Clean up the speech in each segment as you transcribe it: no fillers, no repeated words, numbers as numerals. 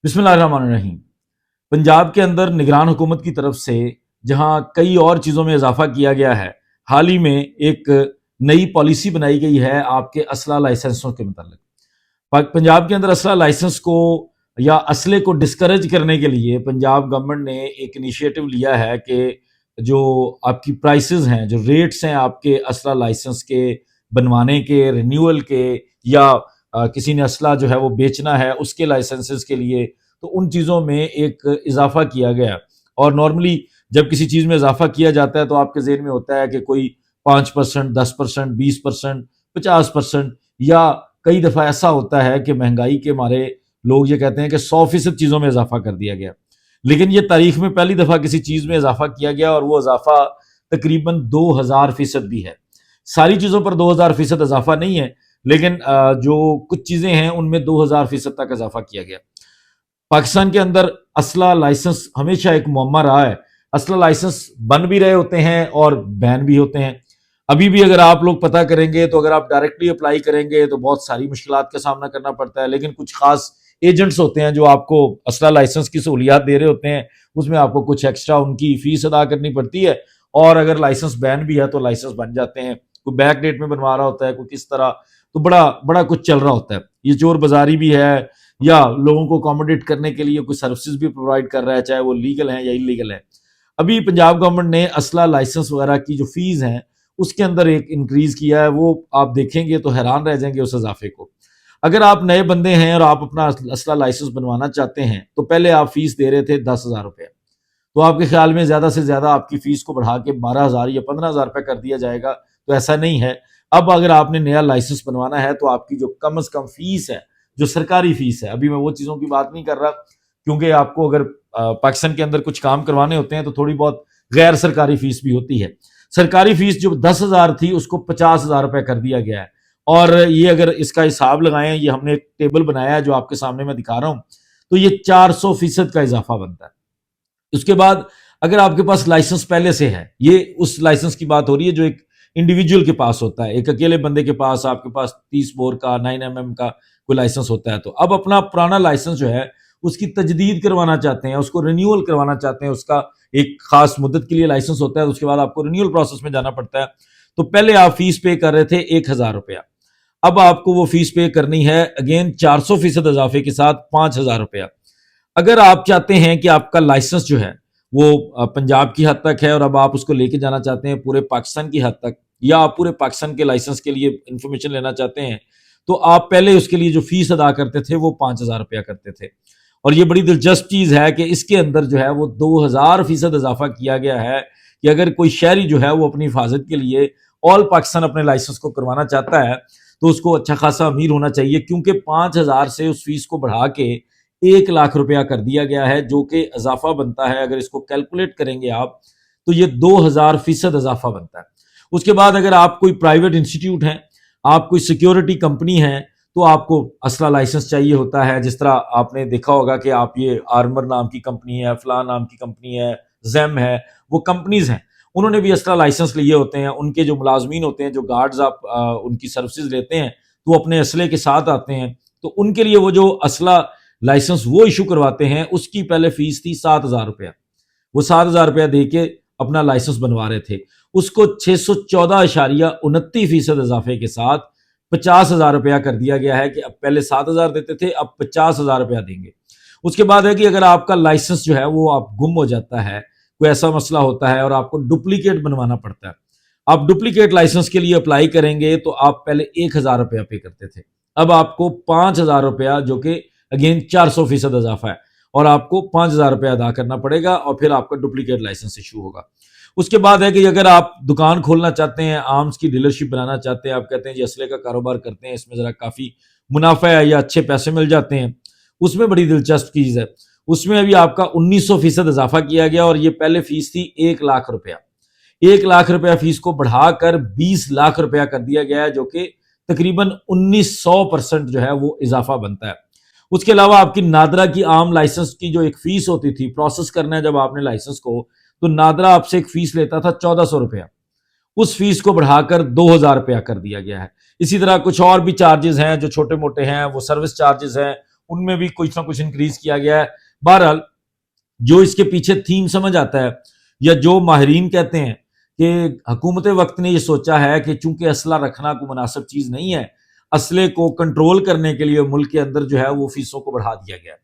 بسم اللہ الرحمن الرحیم۔ پنجاب کے اندر نگران حکومت کی طرف سے جہاں کئی اور چیزوں میں اضافہ کیا گیا ہے، حال ہی میں ایک نئی پالیسی بنائی گئی ہے آپ کے اسلحہ لائسنسوں کے متعلق۔ پنجاب کے اندر اسلحہ لائسنس کو یا اسلحے کو ڈسکریج کرنے کے لیے پنجاب گورنمنٹ نے ایک انیشیٹو لیا ہے کہ جو آپ کی پرائسز ہیں، جو ریٹس ہیں آپ کے اسلحہ لائسنس کے بنوانے کے، رینیول کے، یا کسی نے اسلحہ جو ہے وہ بیچنا ہے اس کے لائسنسز کے لیے، تو ان چیزوں میں ایک اضافہ کیا گیا۔ اور نارملی جب کسی چیز میں اضافہ کیا جاتا ہے تو آپ کے ذہن میں ہوتا ہے کہ کوئی 5%، 10%، 20%، 50%، یا کئی دفعہ ایسا ہوتا ہے کہ مہنگائی کے مارے لوگ یہ کہتے ہیں کہ 100% چیزوں میں اضافہ کر دیا گیا۔ لیکن یہ تاریخ میں پہلی دفعہ کسی چیز میں اضافہ کیا گیا، اور وہ اضافہ تقریباً 2000% بھی ہے۔ ساری چیزوں پر 2000% اضافہ نہیں ہے، لیکن جو کچھ چیزیں ہیں ان میں 2000% تک اضافہ کیا گیا۔ پاکستان کے اندر اسلحہ لائسنس ہمیشہ ایک معمہ رہا ہے۔ اسلحہ لائسنس بن بھی رہے ہوتے ہیں اور بین بھی ہوتے ہیں۔ ابھی بھی اگر آپ لوگ پتہ کریں گے تو اگر آپ ڈائریکٹلی اپلائی کریں گے تو بہت ساری مشکلات کا سامنا کرنا پڑتا ہے، لیکن کچھ خاص ایجنٹس ہوتے ہیں جو آپ کو اسلحہ لائسنس کی سہولیات دے رہے ہوتے ہیں، اس میں آپ کو کچھ ایکسٹرا ان کی فیس ادا کرنی پڑتی ہے، اور اگر لائسنس بین بھی ہے تو لائسنس بن جاتے ہیں۔ کوئی بیک ڈیٹ میں بنوا رہا ہوتا ہے، کوئی کس طرح، تو بڑا کچھ چل رہا ہوتا ہے۔ یہ چور بازاری بھی ہے، یا لوگوں کو اکوموڈیٹ کرنے کے لیے کوئی سروسز بھی پرووائڈ کر رہا ہے، چاہے وہ لیگل ہیں یا انلیگل ہیں۔ ابھی پنجاب گورنمنٹ نے اسلحہ لائسنس وغیرہ کی جو فیس ہیں اس کے اندر ایک انکریز کیا ہے، وہ آپ دیکھیں گے تو حیران رہ جائیں گے اس اضافے کو۔ اگر آپ نئے بندے ہیں اور آپ اپنا اسلحہ لائسنس بنوانا چاہتے ہیں تو پہلے آپ فیس دے رہے تھے 10,000 روپے، تو آپ کے خیال میں زیادہ سے زیادہ آپ کی فیس کو بڑھا کے 12,000 یا 15,000 روپے کر دیا جائے گا، تو ایسا نہیں ہے۔ اب اگر آپ نے نیا لائسنس بنوانا ہے تو آپ کی جو کم از کم فیس ہے، جو سرکاری فیس ہے، ابھی میں وہ چیزوں کی بات نہیں کر رہا، کیونکہ آپ کو اگر پاکستان کے اندر کچھ کام کروانے ہوتے ہیں تو تھوڑی بہت غیر سرکاری فیس بھی ہوتی ہے۔ سرکاری فیس جو 10,000 تھی اس کو 50,000 روپے کر دیا گیا ہے، اور یہ اگر اس کا حساب لگائیں، یہ ہم نے ایک ٹیبل بنایا ہے جو آپ کے سامنے میں دکھا رہا ہوں، تو یہ 400% کا اضافہ بنتا ہے۔ اس کے بعد اگر آپ کے پاس لائسنس پہلے سے ہے، یہ اس لائسنس کی بات ہو رہی ہے جو ایک انڈیویجول کے پاس ہوتا ہے، ایک اکیلے بندے کے پاس، آپ کے پاس 30 بور کا 9mm کا کوئی لائسنس ہوتا ہے، تو اب اپنا پرانا لائسنس جو ہے اس کی تجدید کروانا چاہتے ہیں، اس کو رینیول کروانا چاہتے ہیں، اس کا ایک خاص مدت کے لیے لائسنس ہوتا ہے، اس کے بعد آپ کو رینیول پروسیس میں جانا پڑتا ہے۔ تو پہلے آپ فیس پے کر رہے تھے 1,000 روپیہ، اب آپ کو وہ فیس پے کرنی ہے اگین 400% اضافے کے ساتھ 5,000 روپیہ۔ اگر آپ چاہتے ہیں کہ آپ کا لائسنس جو ہے وہ پنجاب کی حد تک ہے اور اب آپ اس کو لے کے جانا چاہتے ہیں پورے پاکستان کی حد تک، یا آپ پورے پاکستان کے لائسنس کے لیے انفارمیشن لینا چاہتے ہیں، تو آپ پہلے اس کے لیے جو فیس ادا کرتے تھے وہ 5,000 روپیہ کرتے تھے۔ اور یہ بڑی دلچسپ چیز ہے کہ اس کے اندر جو ہے وہ 2,000% اضافہ کیا گیا ہے کہ اگر کوئی شہری جو ہے وہ اپنی حفاظت کے لیے آل پاکستان اپنے لائسنس کو کروانا چاہتا ہے تو اس کو اچھا خاصا امیر ہونا چاہیے، کیونکہ 5,000 سے اس فیس کو بڑھا کے 1,00,000 روپیہ کر دیا گیا ہے، جو کہ اضافہ بنتا ہے، اگر اس کو کیلکولیٹ کریں گے آپ تو یہ 2,000% اضافہ بنتا ہے۔ اس کے بعد اگر آپ کوئی پرائیویٹ انسٹیٹیوٹ ہیں، آپ کوئی سیکیورٹی کمپنی ہیں، تو آپ کو اسلحہ لائسنس چاہیے ہوتا ہے۔ جس طرح آپ نے دیکھا ہوگا کہ آپ یہ آرمر نام کی کمپنی ہے، فلاں نام کی کمپنی ہے، زیم ہے، وہ کمپنیز ہیں، انہوں نے بھی اسلحہ لائسنس لیے ہوتے ہیں۔ ان کے جو ملازمین ہوتے ہیں، جو گارڈز آپ ان کی سروسز لیتے ہیں، تو وہ اپنے اسلحے کے ساتھ آتے ہیں، تو ان کے لیے وہ جو اسلحہ لائسنس وہ ایشو کرواتے ہیں، اس کی پہلے فیس تھی 7,000 روپیہ، وہ 7,000 روپیہ دے کے اپنا لائسنس بنوا رہے تھے، اس کو 614.29% اضافے کے ساتھ 50,000 روپیہ کر دیا گیا ہے کہ اب پہلے 7,000 دیتے تھے، اب 50,000 روپیہ دیں گے۔ اس کے بعد ہے کہ اگر آپ کا لائسنس جو ہے وہ آپ گم ہو جاتا ہے، کوئی ایسا مسئلہ ہوتا ہے اور آپ کو ڈپلیکیٹ بنوانا پڑتا ہے، آپ ڈپلیکیٹ لائسنس کے لیے اپلائی کریں گے تو آپ پہلے 1,000 روپیہ پے کرتے تھے، اب آپ کو 5,000 روپیہ، جو کہ اگین 400% اضافہ ہے، اور آپ کو 5,000 روپیہ ادا کرنا پڑے گا، اور پھر آپ کا ڈپلیکیٹ لائسنس ایشو ہوگا۔ اس کے بعد ہے کہ اگر آپ دکان کھولنا چاہتے ہیں، آرمز کی ڈیلرشپ بنانا چاہتے ہیں، آپ کہتے ہیں جی اسلحے کا کاروبار کرتے ہیں، اس میں ذرا کافی منافع ہے یا اچھے پیسے مل جاتے ہیں، اس میں بڑی دلچسپ چیز ہے، اس میں ابھی آپ کا 1,900% اضافہ کیا گیا، اور یہ پہلے فیس تھی 1,00,000 روپیہ، 1,00,000 فیس کو بڑھا کر 20,00,000 کر دیا گیا ہے، جو کہ تقریباً 1,900% جو ہے وہ اضافہ بنتا ہے۔ اس کے علاوہ آپ کی نادرا کی عام لائسنس کی جو ایک فیس ہوتی تھی، پروسیس کرنا ہے جب آپ نے لائسنس کو، تو نادرا آپ سے ایک فیس لیتا تھا 1,400 روپیہ، اس فیس کو بڑھا کر 2,000 روپیہ کر دیا گیا ہے۔ اسی طرح کچھ اور بھی چارجز ہیں جو چھوٹے موٹے ہیں، وہ سروس چارجز ہیں، ان میں بھی کچھ نہ کچھ انکریز کیا گیا ہے. بہرحال جو اس کے پیچھے تھیم سمجھ آتا ہے یا جو ماہرین کہتے ہیں کہ حکومت وقت نے یہ سوچا ہے کہ چونکہ اسلحہ رکھنا کوئی مناسب چیز نہیں ہے، اسلحے کو کنٹرول کرنے کے لیے ملک کے اندر جو ہے وہ فیسوں کو بڑھا دیا گیا.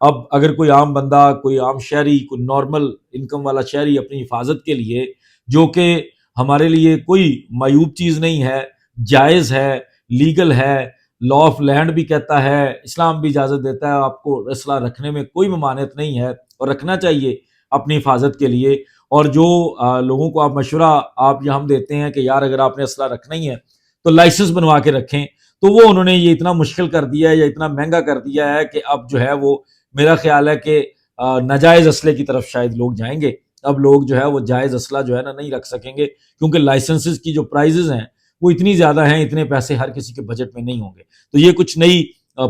اب اگر کوئی عام بندہ، کوئی عام شہری، کوئی نارمل انکم والا شہری اپنی حفاظت کے لیے، جو کہ ہمارے لیے کوئی معیوب چیز نہیں ہے، جائز ہے، لیگل ہے، لا آف لینڈ بھی کہتا ہے، اسلام بھی اجازت دیتا ہے آپ کو اسلحہ رکھنے میں کوئی ممانعت نہیں ہے اور رکھنا چاہیے اپنی حفاظت کے لیے. اور جو لوگوں کو آپ مشورہ آپ یا ہم دیتے ہیں کہ یار اگر آپ نے اسلحہ رکھنا ہی ہے تو لائسنس بنوا کے رکھیں، تو وہ انہوں نے یہ اتنا مشکل کر دیا ہے یا اتنا مہنگا کر دیا ہے کہ اب جو ہے وہ میرا خیال ہے کہ ناجائز اسلحے کی طرف شاید لوگ جائیں گے. اب لوگ جو ہے وہ جائز اسلحہ جو ہے نا نہیں رکھ سکیں گے، کیونکہ لائسنسز کی جو پرائزز ہیں وہ اتنی زیادہ ہیں، اتنے پیسے ہر کسی کے بجٹ میں نہیں ہوں گے. تو یہ کچھ نئی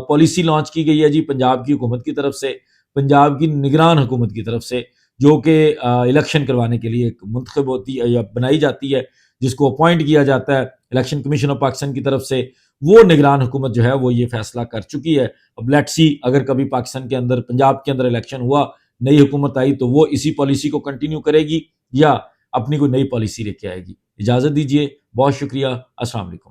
پالیسی لانچ کی گئی ہے جی پنجاب کی حکومت کی طرف سے، پنجاب کی نگران حکومت کی طرف سے، جو کہ الیکشن کروانے کے لیے ایک منتخب ہوتی ہے یا بنائی جاتی ہے، جس کو اپوائنٹ کیا جاتا ہے الیکشن کمیشن آف پاکستان کی طرف سے. وہ نگران حکومت جو ہے وہ یہ فیصلہ کر چکی ہے. اب لیٹس سی اگر کبھی پاکستان کے اندر، پنجاب کے اندر الیکشن ہوا، نئی حکومت آئی تو وہ اسی پالیسی کو کنٹینیو کرے گی یا اپنی کوئی نئی پالیسی لے کے آئے گی. اجازت دیجیے، بہت شکریہ، السلام علیکم.